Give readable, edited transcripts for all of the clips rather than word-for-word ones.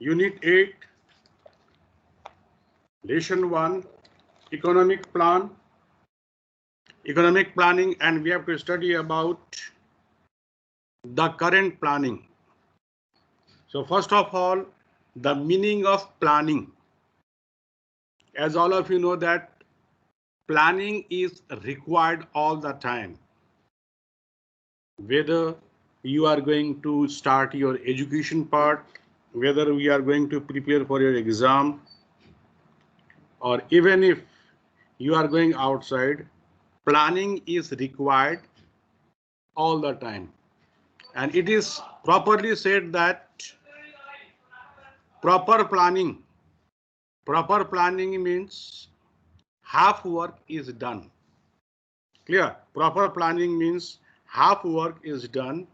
Unit 8, Lesson 1, Economic Plan, Economic Planning, and we have to study about the current planning. So first of all, the meaning of planning. As all of you know that planning is required all the time. Whether you are going to start your education part, whether we are going to prepare for your exam, or even if you are going outside, planning is required all the time. And it is properly said that proper planning means half work is done. Clear? Proper planning means half work is done.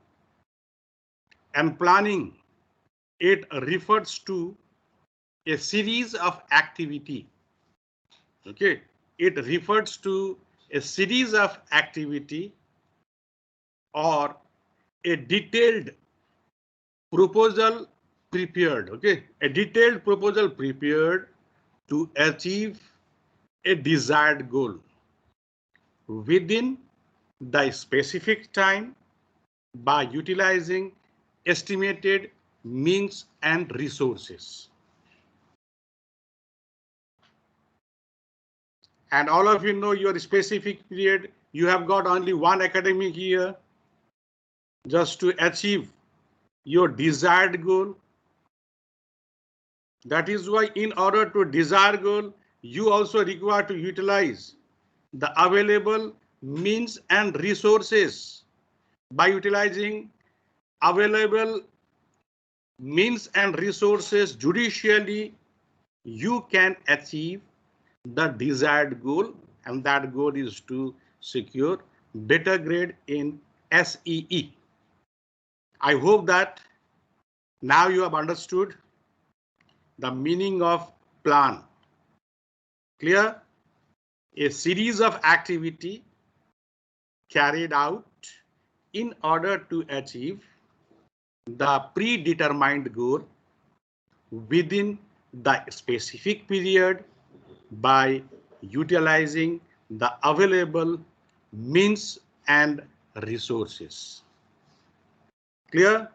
And planning, it refers to a series of activity. Okay, it refers to a series of activity or a detailed proposal prepared. Okay, a detailed proposal prepared to achieve a desired goal within the specific time by utilizing estimated means and resources. And all of you know your specific period, you have got only one academic year just to achieve your desired goal. That is why in order to desired goal, you also require to utilize the available means and resources. By utilizing available means and resources judiciously, you can achieve the desired goal, and that goal is to secure better grade in SEE. I hope that now you have understood the meaning of plan. Clear? A series of activity carried out in order to achieve the predetermined goal within the specific period by utilizing the available means and resources. Clear?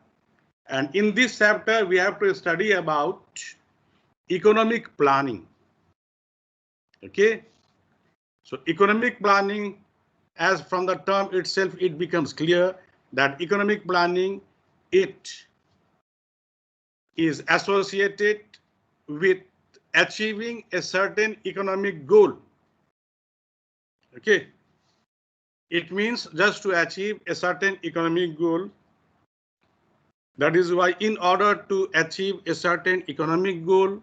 And in this chapter, we have to study about economic planning. Okay? So economic planning, as from the term itself, it becomes clear that economic planning, it is associated with achieving a certain economic goal. Okay? It means just to achieve a certain economic goal. That is why in order to achieve a certain economic goal,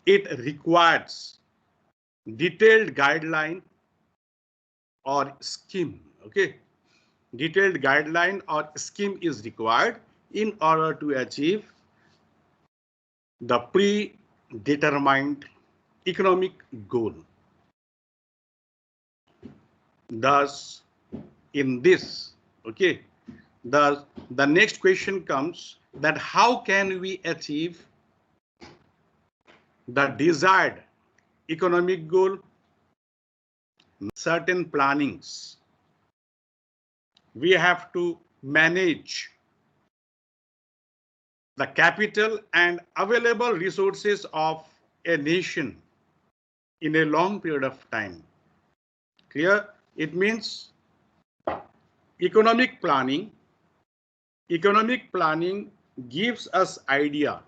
it requires detailed guideline or scheme. Okay, detailed guideline or scheme is required in order to achieve the predetermined economic goal. Thus, in this, okay, the next question comes that how can we achieve the desired economic goal? Certain plannings. We have to manage the capital and available resources of a nation in a long period of time. Clear? It means economic planning. Economic planning gives us idea.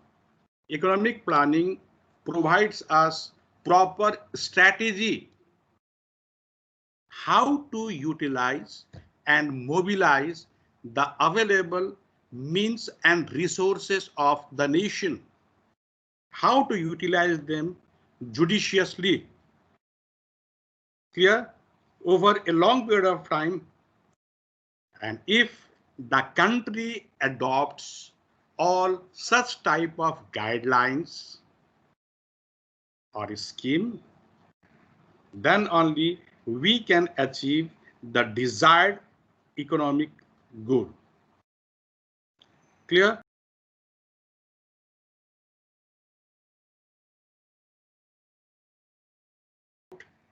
Economic planning provides us proper strategy how to utilize and mobilize the available means and resources of the nation, how to utilize them judiciously. Clear? Over a long period of time, and if the country adopts all such type of guidelines or scheme, then only we can achieve the desired economic goal. Clear?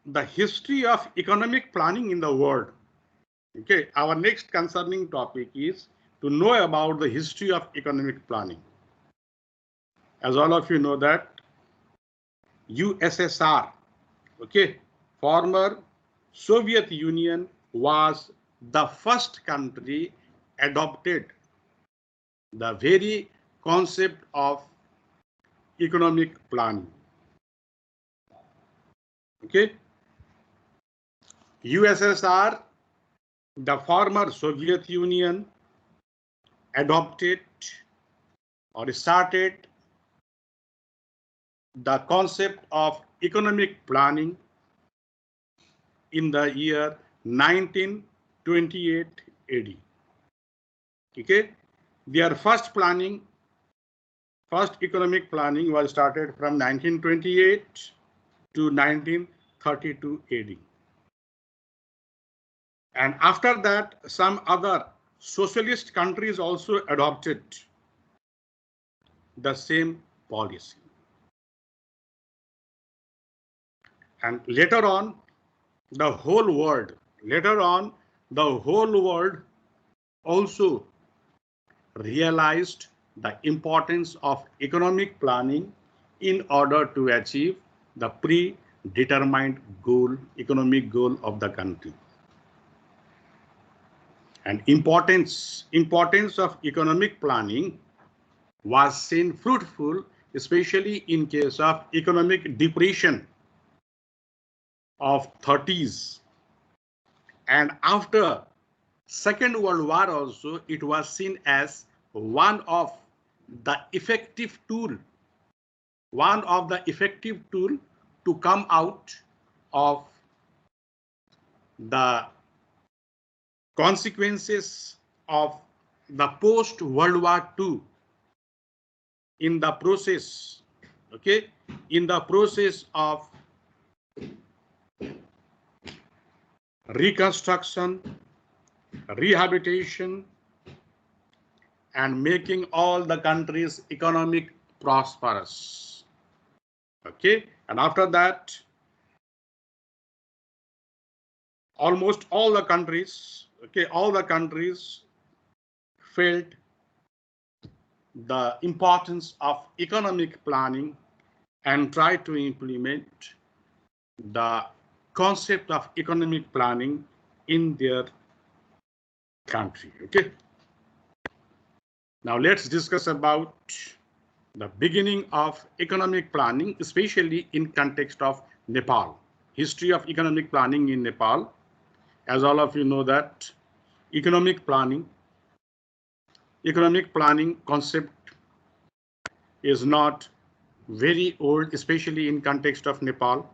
the history of economic planning in the world. Okay, our next concerning topic is to know about the history of economic planning. As all of you know that USSR, okay, former Soviet Union, was the first country adopted the very concept of economic planning. Okay, USSR, the former Soviet Union, adopted or started the concept of economic planning in the year 1928 AD. Okay, their first economic planning was started from 1928 to 1932 AD. And after that, some other socialist countries also adopted the same policy. And later on, the whole world also realized the importance of economic planning in order to achieve the predetermined goal, economic goal of the country. And importance of economic planning was seen fruitful, especially in case of economic depression of 30s. And after Second World War also, it was seen as one of the effective tool to come out of the consequences of the post-World War II in the process, okay, in the process of reconstruction, rehabilitation, and making all the countries economic prosperous. Okay, and after that, almost all the countries, felt the importance of economic planning and tried to implement the concept of economic planning in their country. Okay. Now let's discuss about the beginning of economic planning, especially in context of Nepal. History of economic planning in Nepal. As all of you know that economic planning concept is not very old, especially in context of Nepal.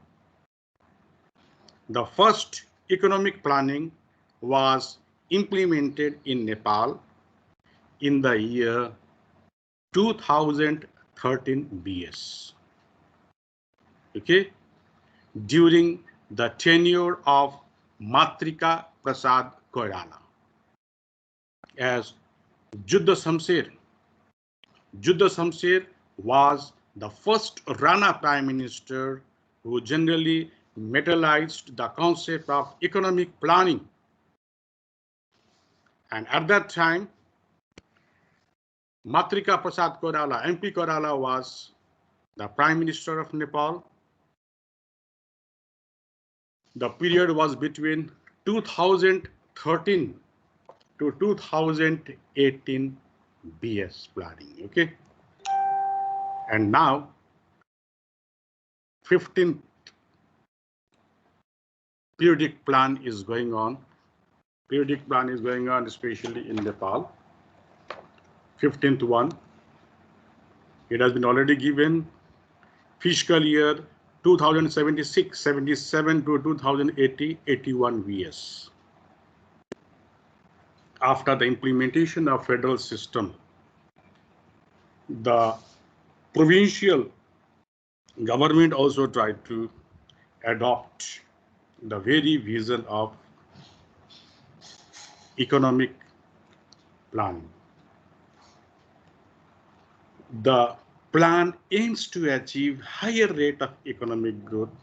The first economic planning was implemented in Nepal in the year 2013 BS. Okay, during the tenure of Matrika Prasad Koirala. As Juddha Shamsher was the first Rana Prime Minister who generally materialized the concept of economic planning. And at that time, Matrika Prasad Koirala, MP Koirala, was the Prime Minister of Nepal. The period was between 2013 to 2018 BS planning. Okay. And now, 15th periodic plan is going on. Periodic plan is going on, especially in Nepal. 15th one. It has been already given fiscal year 2076-77 to 2080-81 VS. After the implementation of federal system, the provincial government also tried to adopt the very vision of economic planning. The plan aims to achieve higher rate of economic growth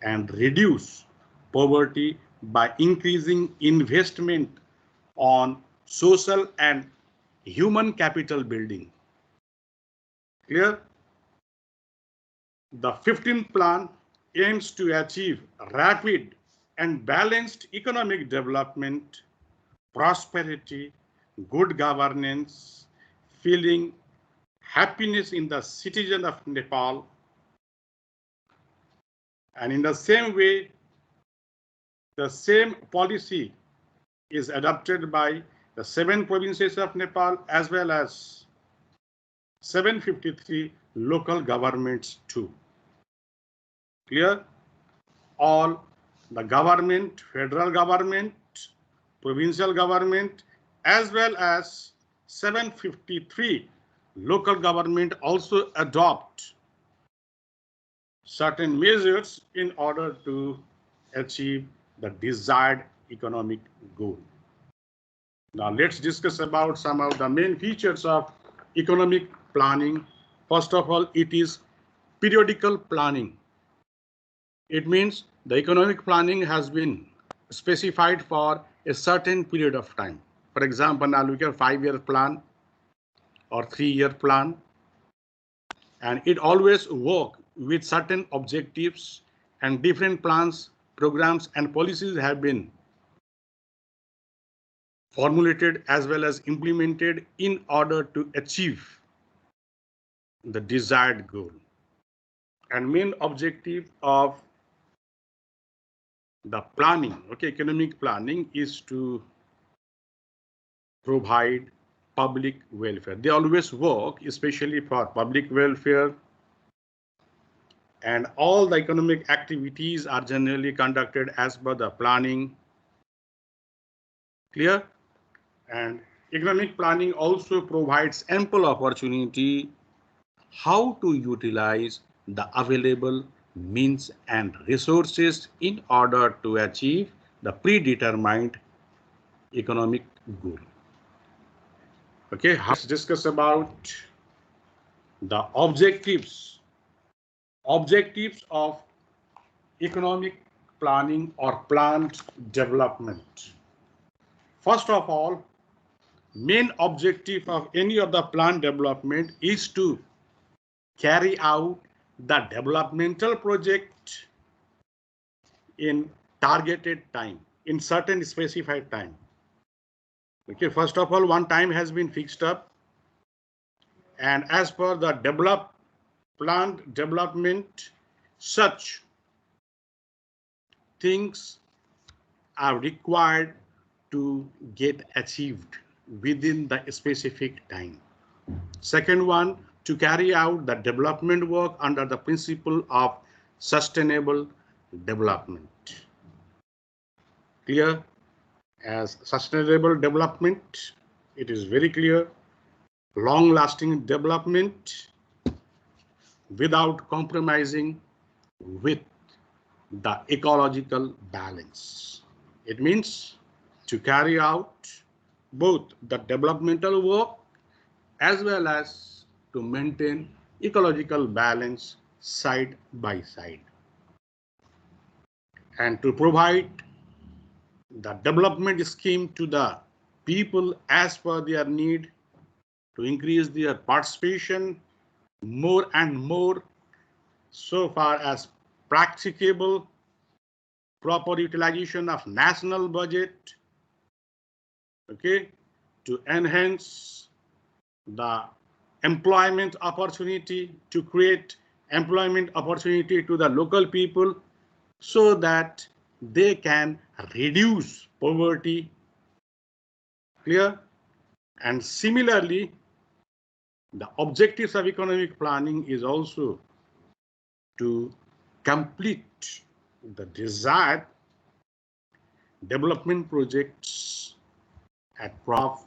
and reduce poverty by increasing investment on social and human capital building. Clear? The 15th plan aims to achieve rapid and balanced economic development, prosperity, good governance, feeling happiness in the citizen of Nepal. And in the same way, the same policy is adopted by the 7 provinces of Nepal as well as 753 local governments too. Clear? All the government, federal government, provincial government, as well as 753 local government also adopt certain measures in order to achieve the desired economic goal. Now let's discuss about some of the main features of economic planning. First of all, it is periodical planning. It means the economic planning has been specified for a certain period of time. For example, now look at 5-year plan or 3-year plan, and it always work with certain objectives, and different plans, programs, and policies have been formulated as well as implemented in order to achieve the desired goal. And main objective of the planning, economic planning, is to provide public welfare. They always work especially for public welfare, and all the economic activities are generally conducted as per the planning. Clear? And economic planning also provides ample opportunity how to utilize the available means and resources in order to achieve the predetermined economic goal. Okay, let's discuss about the objectives of economic planning or planned development. First of all, main objective of any of the planned development is to carry out the developmental project in targeted time, in certain specified time. Okay, first of all, one time has been fixed up, and as per the planned development, such things are required to get achieved within the specific time. Second one, to carry out the development work under the principle of sustainable development. Clear? As sustainable development, it is very clear, long-lasting development without compromising with the ecological balance. It means to carry out both the developmental work as well as to maintain ecological balance side by side, and to provide the development scheme to the people as per their need, to increase their participation more and more so far as practicable, proper utilization of national budget, okay, to enhance the employment opportunity, to create employment opportunity to the local people so that they can reduce poverty. Clear? And similarly, the objectives of economic planning is also to complete the desired development projects at PROF.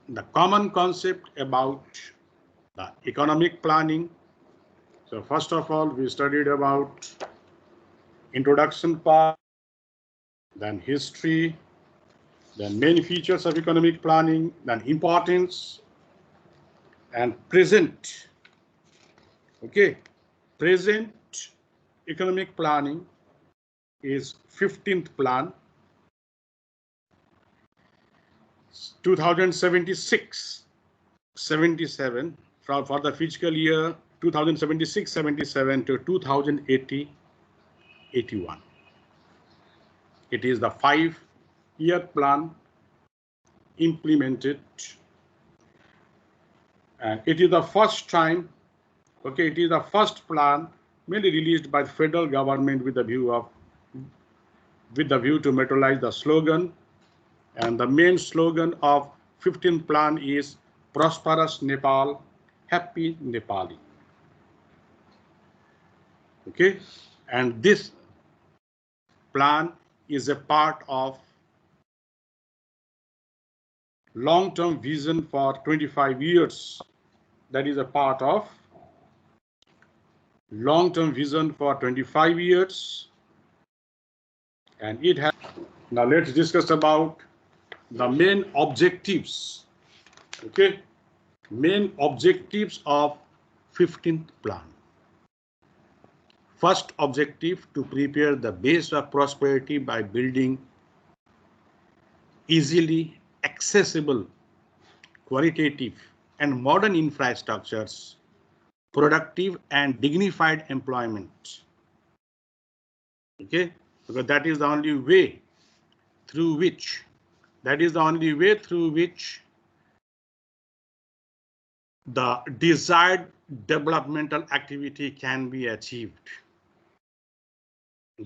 The common concept about the economic planning. So first of all, we studied about introduction part, then history, then main features of economic planning, then importance, and present. Okay, present economic planning is 15th plan, 2076-77 for the fiscal year 2076-77 to 2080-81. It is the 5-year plan implemented, and it is the first time, okay, it is the first plan mainly released by the federal government with the view to materialize the slogan. And the main slogan of 15th plan is prosperous Nepal, happy Nepali. Okay, and this plan is a part of long-term vision for 25 years. That is a part of long-term vision for 25 years. And it has, now let's discuss about the main objectives. Okay, main objectives of 15th plan. First objective, to prepare the base of prosperity by building easily accessible, qualitative and modern infrastructures, productive and dignified employment. Okay, because that is the only way through which the desired developmental activity can be achieved.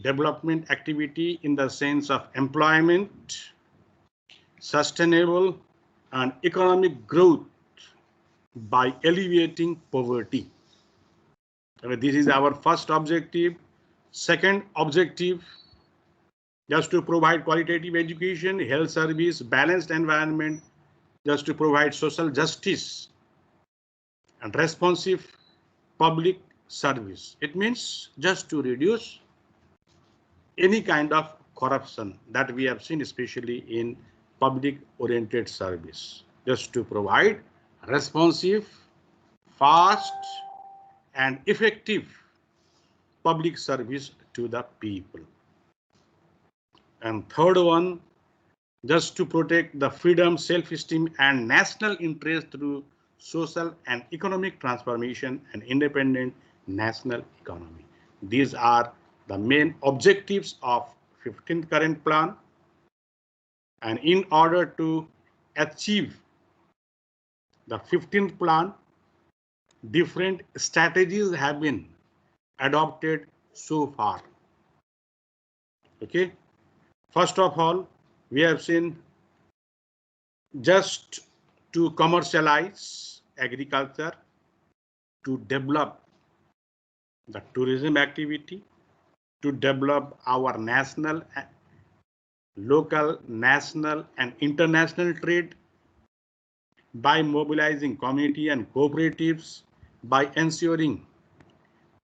Development activity in the sense of employment, sustainable and economic growth by alleviating poverty. This is our first objective. Second objective, just to provide qualitative education, health service, balanced environment, just to provide social justice and responsive public service. It means just to reduce any kind of corruption that we have seen, especially in public-oriented service, just to provide responsive, fast, and effective public service to the people. And third one, just to protect the freedom, self-esteem, and national interest through social and economic transformation and independent national economy. These are the main objectives of 15th current plan. And in order to achieve the 15th plan, different strategies have been adopted so far. Okay, first of all, we have seen just to commercialize agriculture, to develop the tourism activity, to develop our national, local, national, and international trade by mobilizing community and cooperatives, by ensuring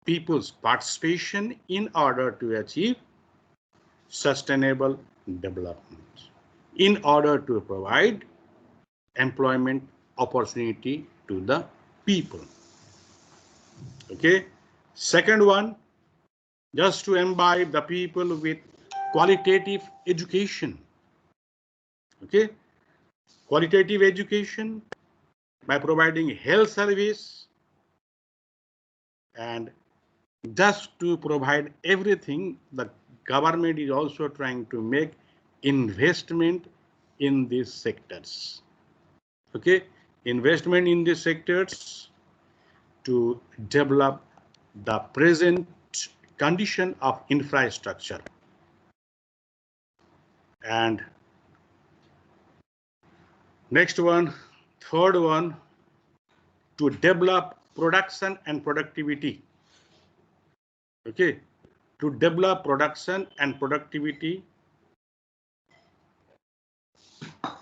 people's participation in order to achieve sustainable development, in order to provide employment opportunity to the people. Okay, second one, just to imbibe the people with qualitative education. Okay, qualitative education by providing health service, and just to provide everything, the government is also trying to make investment in these sectors. Okay, investment in these sectors to develop the present condition of infrastructure. And next one, third one, to develop production and productivity. Okay, to develop production and productivity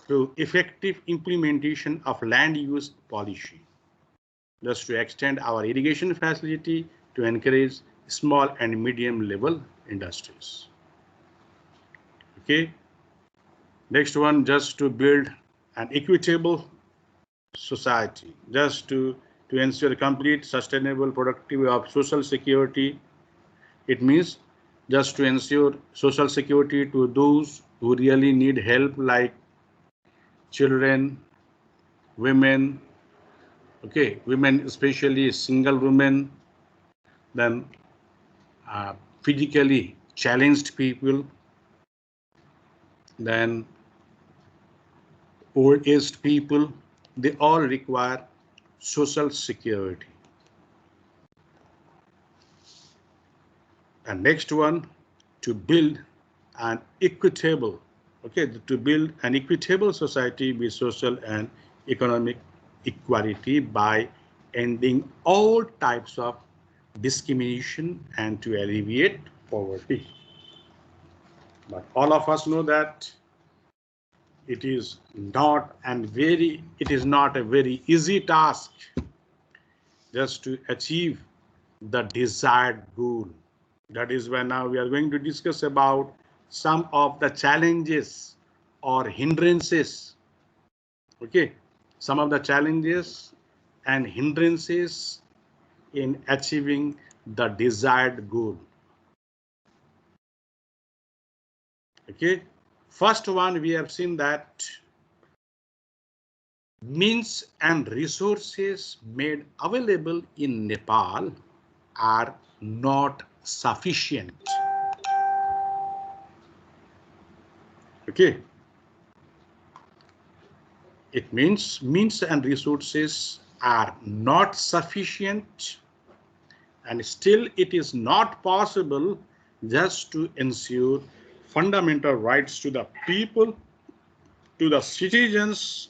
through effective implementation of land use policy, just to extend our irrigation facility to encourage small and medium level industries. Okay, next one, just to build an equitable society, just to ensure complete sustainable productivity of social security, It means just to ensure social security to those who really need help, like children, women, okay, women, especially single women, then physically challenged people, then old aged people, they all require social security. And next one, to build an equitable, okay, to build an equitable society with social and economic equality by ending all types of discrimination and to alleviate poverty. But all of us know that it is not a very easy task just to achieve the desired goal. That is why now we are going to discuss about some of the challenges or hindrances. Okay, some of the challenges and hindrances in achieving the desired goal. Okay, first one, we have seen that means and resources made available in Nepal are not sufficient. Okay, it means and resources are not sufficient, and still it is not possible just to ensure fundamental rights to the people, to the citizens,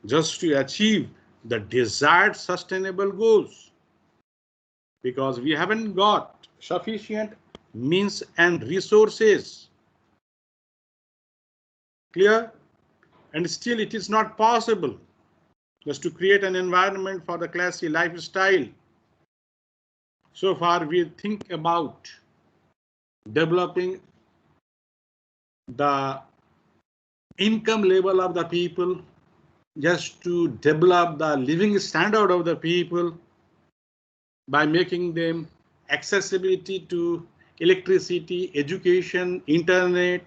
just to achieve the desired sustainable goals, because we haven't got sufficient means and resources. Clear? And still it is not possible just to create an environment for the classy lifestyle. So far we think about developing the income level of the people, just to develop the living standard of the people by making them accessibility to electricity, education, internet,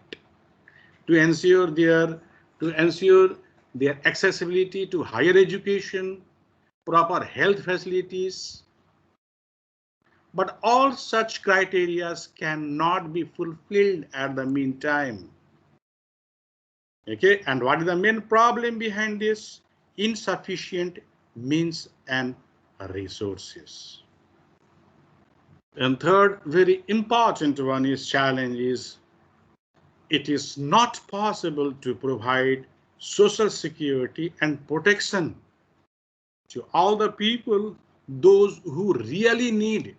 to ensure their accessibility to higher education, proper health facilities. But all such criteria cannot be fulfilled at the meantime. Okay, and what is the main problem behind this? Insufficient means and resources. And third, very important one is challenge is it is not possible to provide social security and protection to all the people, those who really need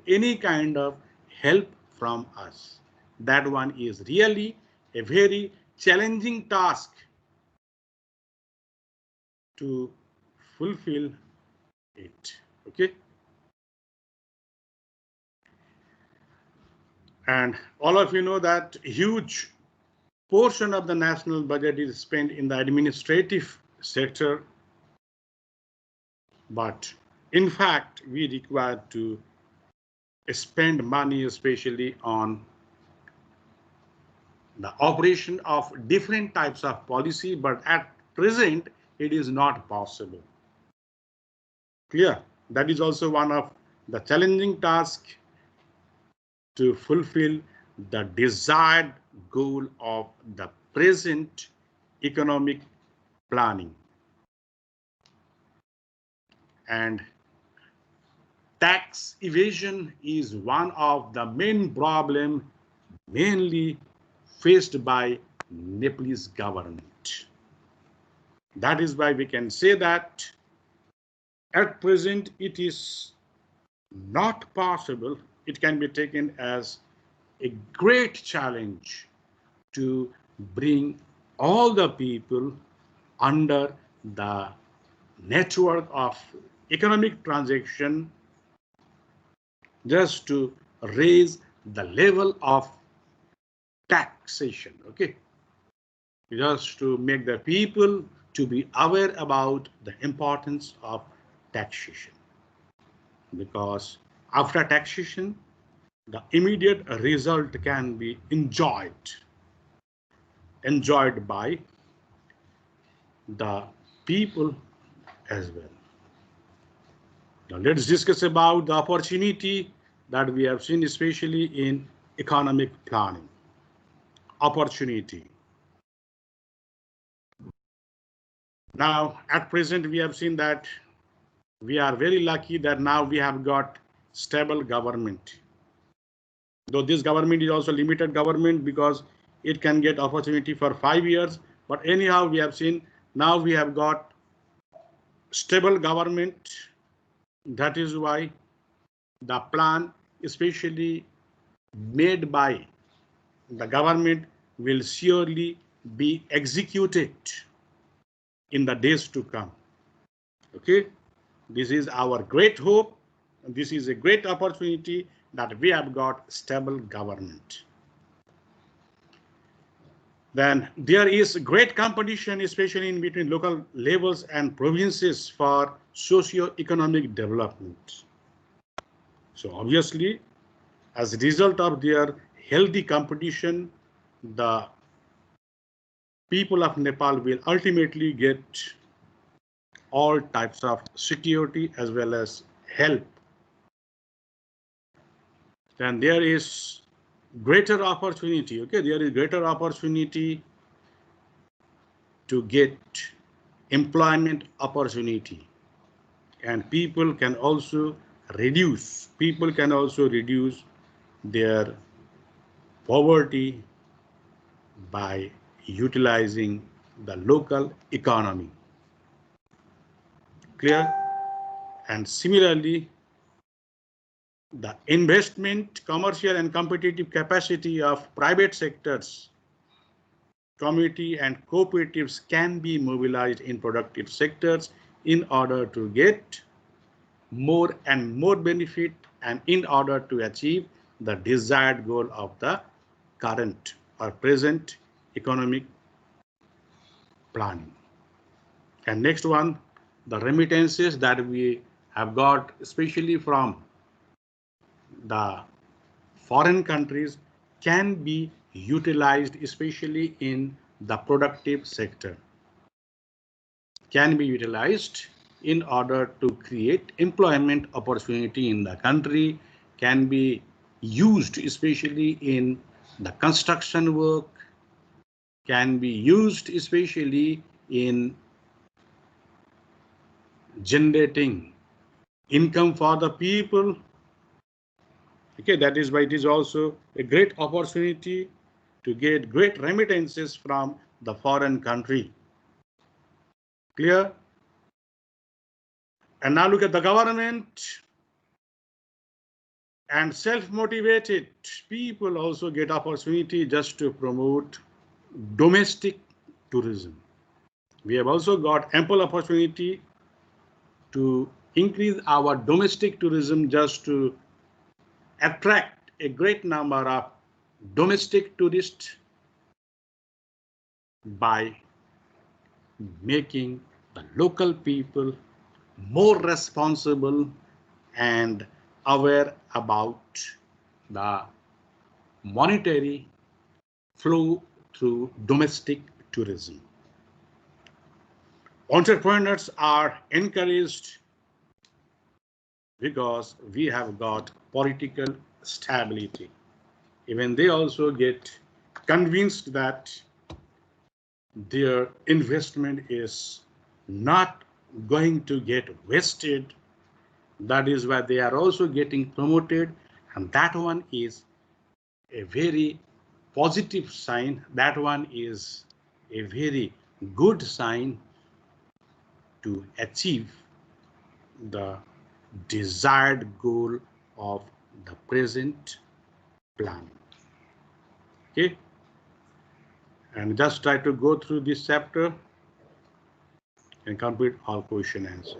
any kind of help from us. That one is really a very challenging task to fulfill it. Okay. And all of you know that huge portion of the national budget is spent in the administrative sector. But in fact, we require to spend money especially on the operation of different types of policy, but at present it is not possible. Clear? That is also one of the challenging tasks to fulfill the desired goal of the present economic planning. And tax evasion is one of the main problems mainly faced by Nepalese government. That is why we can say that at present it is not possible. It can be taken as a great challenge to bring all the people under the network of economic transaction, just to raise the level of taxation. Okay, just to make the people to be aware about the importance of taxation, because after taxation, the immediate result can be enjoyed by the people as well. Now let's discuss about the opportunity that we have seen, especially in economic planning. Opportunity. Now, at present, we have seen that we are very lucky that now we have got stable government. Though this government is also limited government because it can get opportunity for 5 years. But anyhow, we have seen now we have got stable government. That is why the plan, especially made by the government, will surely be executed in the days to come. Okay, this is our great hope. This is a great opportunity that we have got stable government. Then there is great competition, especially in between local levels and provinces for socio-economic development. So obviously, as a result of their healthy competition, the people of Nepal will ultimately get all types of security as well as help. Then there is greater opportunity. Okay, there is greater opportunity to get employment opportunity, and people can also reduce their poverty by utilizing the local economy. Clear? And similarly, the investment, commercial and competitive capacity of private sectors, community and cooperatives can be mobilized in productive sectors in order to get more and more benefit and in order to achieve the desired goal of the current or present economic planning. And next one, the remittances that we have got, especially from the foreign countries, can be utilized, especially in the productive sector, can be utilized in order to create employment opportunity in the country, can be used especially in the construction work, can be used especially in generating income for the people. Okay, that is why it is also a great opportunity to get great remittances from the foreign country. Clear? And now look at the government and self-motivated people also get opportunity just to promote domestic tourism. We have also got ample opportunity to increase our domestic tourism just to attract a great number of domestic tourists by making the local people more responsible and aware about the monetary flow through domestic tourism. Entrepreneurs are encouraged because we have got political stability. Even they also get convinced that their investment is not going to get wasted. That is why they are also getting promoted, and that one is a very positive sign. That one is a very good sign to achieve the desired goal of the present plan. Okay, and just try to go through this chapter and complete all question answer.